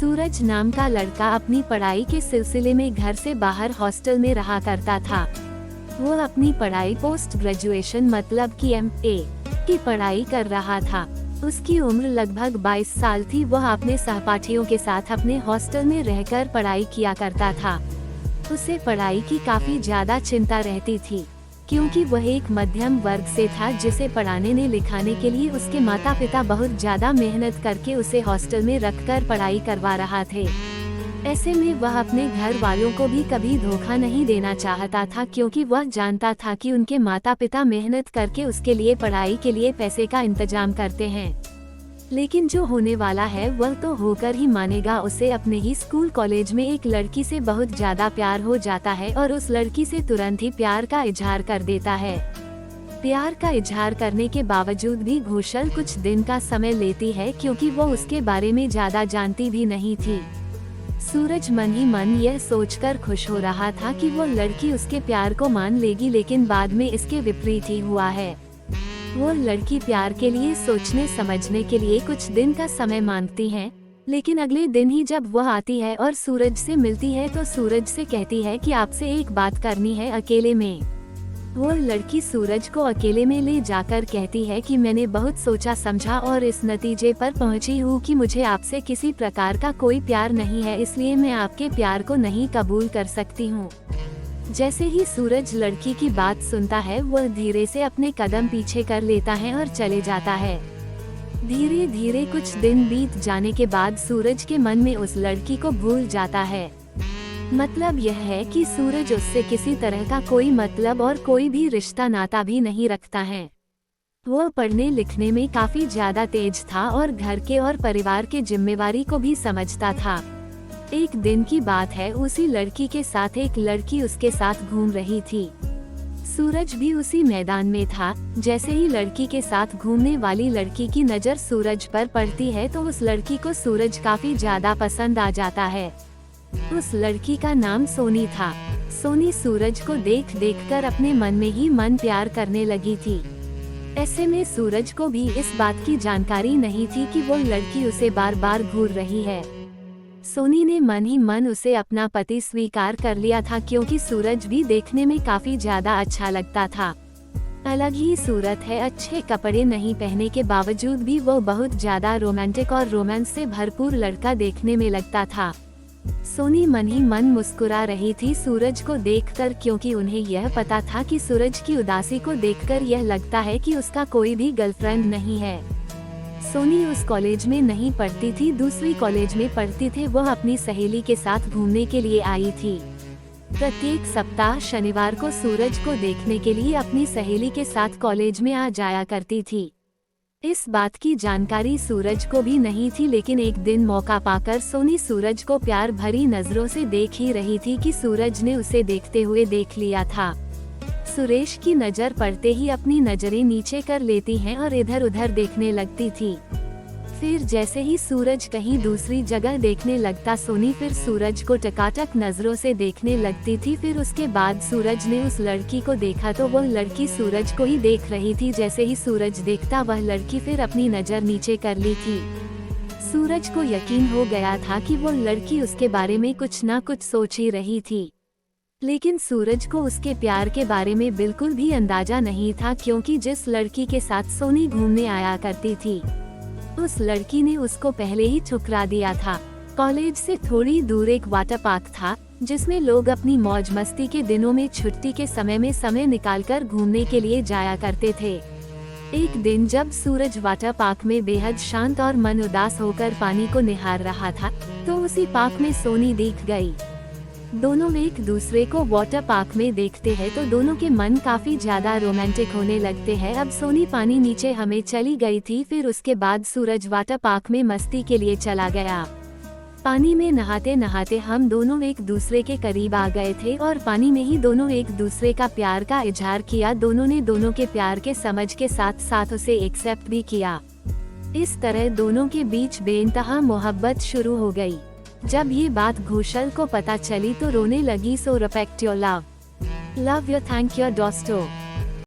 सूरज नाम का लड़का अपनी पढ़ाई के सिलसिले में घर से बाहर हॉस्टल में रहा करता था। वो अपनी पढ़ाई पोस्ट ग्रेजुएशन मतलब कि MA की पढ़ाई कर रहा था। उसकी उम्र लगभग 22 साल थी। वह अपने सहपाठियों के साथ अपने हॉस्टल में रहकर पढ़ाई किया करता था। उसे पढ़ाई की काफी ज्यादा चिंता रहती थी, क्योंकि वह एक मध्यम वर्ग से था जिसे पढ़ाने लिखाने के लिए उसके माता पिता बहुत ज्यादा मेहनत करके उसे हॉस्टल में रखकर पढ़ाई करवा रहा थे। ऐसे में वह अपने घर वालों को भी कभी धोखा नहीं देना चाहता था, क्योंकि वह जानता था कि उनके माता पिता मेहनत करके उसके लिए पढ़ाई के लिए पैसे का इंतजाम करते हैं। लेकिन जो होने वाला है वह तो होकर ही मानेगा। उसे अपने ही स्कूल कॉलेज में एक लड़की से बहुत ज्यादा प्यार हो जाता है और उस लड़की से तुरंत ही प्यार का इजहार कर देता है। प्यार का इजहार करने के बावजूद भी घोषल कुछ दिन का समय लेती है, क्योंकि वो उसके बारे में ज्यादा जानती भी नहीं थी। सूरज मन ही मन यह सोचकर खुश हो रहा था कि वो लड़की उसके प्यार को मान लेगी, लेकिन बाद में इसके विपरीत ही हुआ है। वो लड़की प्यार के लिए सोचने समझने के लिए कुछ दिन का समय मांगती है, लेकिन अगले दिन ही जब वह आती है और सूरज से मिलती है तो सूरज से कहती है कि आपसे एक बात करनी है अकेले में। वो लड़की सूरज को अकेले में ले जाकर कहती है कि मैंने बहुत सोचा समझा और इस नतीजे पर पहुंची हूँ कि मुझे आपसे किसी प्रकार का कोई प्यार नहीं है, इसलिए मैं आपके प्यार को नहीं कबूल कर सकती हूँ। जैसे ही सूरज लड़की की बात सुनता है वह धीरे से अपने कदम पीछे कर लेता है और चले जाता है। धीरे धीरे कुछ दिन बीत जाने के बाद सूरज के मन में उस लड़की को भूल जाता है। मतलब यह है कि सूरज उससे किसी तरह का कोई मतलब और कोई भी रिश्ता नाता भी नहीं रखता है। वह पढ़ने लिखने में काफी ज्यादा तेज था और घर के और परिवार के जिम्मेवारी को भी समझता था। एक दिन की बात है, उसी लड़की के साथ एक लड़की उसके साथ घूम रही थी। सूरज भी उसी मैदान में था। जैसे ही लड़की के साथ घूमने वाली लड़की की नजर सूरज पर पड़ती है तो उस लड़की को सूरज काफी ज्यादा पसंद आ जाता है। उस लड़की का नाम सोनी था। सोनी सूरज को देख कर अपने मन में ही मन प्यार करने लगी थी। ऐसे में सूरज को भी इस बात की जानकारी नहीं थी कि वो लड़की उसे बार बार घूर रही है। सोनी ने मन ही मन उसे अपना पति स्वीकार कर लिया था, क्योंकि सूरज भी देखने में काफी ज्यादा अच्छा लगता था। अलग ही सूरत है, अच्छे कपड़े नहीं पहने के बावजूद भी वो बहुत ज्यादा रोमांटिक और रोमांस से भरपूर लड़का देखने में लगता था। सोनी मन ही मन मुस्कुरा रही थी सूरज को देखकर, क्योंकि उन्हें यह पता था कि सूरज की उदासी को देखकर यह लगता है कि उसका कोई भी गर्लफ्रेंड नहीं है। सोनी उस कॉलेज में नहीं पढ़ती थी, दूसरी कॉलेज में पढ़ती थी। वह अपनी सहेली के साथ घूमने के लिए आई थी। प्रत्येक सप्ताह शनिवार को सूरज को देखने के लिए अपनी सहेली के साथ कॉलेज में आ जाया करती थी। इस बात की जानकारी सूरज को भी नहीं थी, लेकिन एक दिन मौका पाकर सोनी सूरज को प्यार भरी नजरों से देख ही रही थी कि सूरज ने उसे देखते हुए देख लिया था। सुरेश की नजर पड़ते ही अपनी नजरें नीचे कर लेती हैं और इधर उधर देखने लगती थी। फिर जैसे ही सूरज कहीं दूसरी जगह देखने लगता, सोनी फिर सूरज को टकाटक नजरों से देखने लगती थी। फिर उसके बाद सूरज ने उस लड़की को देखा तो वह लड़की सूरज को ही देख रही थी। जैसे ही सूरज देखता वह लड़की फिर अपनी नजर नीचे कर ली थी। सूरज को यकीन हो गया था कि वो लड़की उसके बारे में कुछ न कुछ सोच ही रही थी, लेकिन सूरज को उसके प्यार के बारे में बिल्कुल भी अंदाजा नहीं था, क्योंकि जिस लड़की के साथ सोनी घूमने आया करती थी उस लड़की ने उसको पहले ही ठुकरा दिया था। कॉलेज से थोड़ी दूर एक वाटर पार्क था, जिसमें लोग अपनी मौज मस्ती के दिनों में छुट्टी के समय में समय निकालकर घूमने के लिए जाया करते थे। एक दिन जब सूरज वाटर पार्क में बेहद शांत और मन उदास होकर पानी को निहार रहा था तो उसी पार्क में सोनी दिख गई। दोनों एक दूसरे को वाटर पार्क में देखते हैं तो दोनों के मन काफी ज्यादा रोमांटिक होने लगते हैं। अब सोनी पानी नीचे हमें चली गई थी, फिर उसके बाद सूरज वाटर पार्क में मस्ती के लिए चला गया। पानी में नहाते नहाते हम दोनों एक दूसरे के करीब आ गए थे और पानी में ही दोनों एक दूसरे का प्यार का इजहार किया। दोनों ने दोनों के प्यार के समझ के साथ साथ उसे एक्सेप्ट भी किया। इस तरह दोनों के बीच बेइंतहा मोहब्बत शुरू हो गई। जब ये बात घोषल को पता चली तो रोने लगी। So respect your love, love your, thank your दोस्तों।